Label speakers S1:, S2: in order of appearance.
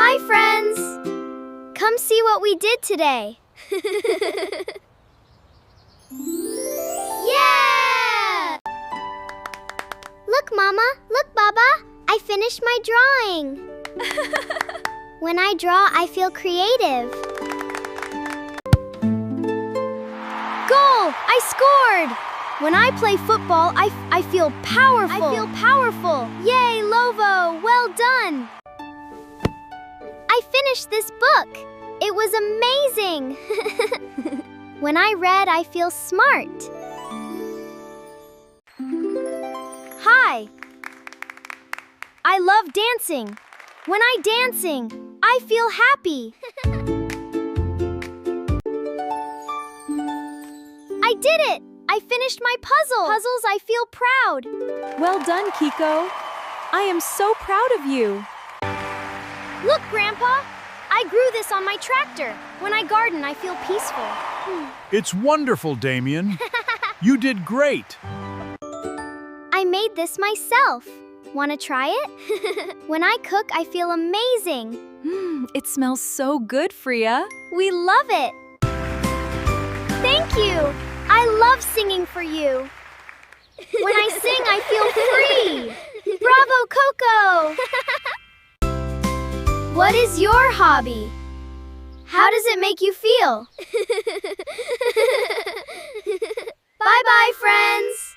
S1: Hi, friends! Come see what we did today. Yeah! Look, Mama. Look, Baba. I finished my drawing. When I draw, I feel creative. Goal! I scored! When I play football, I feel powerful. Yay, Lovo! Well done! I finished this book. It was amazing. When I read, I feel smart. Hi. I love dancing. When I dancing, I feel happy. I did it! I finished my puzzle. Puzzles, I feel proud.
S2: Well done, Kiko. I am so proud of you.
S1: Look, Grandpa. I grew this on my tractor. When I garden, I feel peaceful.
S3: It's wonderful, Damien. You did great.
S1: I made this myself. Want to try it? When I cook, I feel amazing.
S2: It smells so good, Freya.
S1: We love it. Thank you. I love singing for you. When I sing, I feel free. Bravo, Coco. What is your hobby? How does it make you feel? Bye-bye, friends.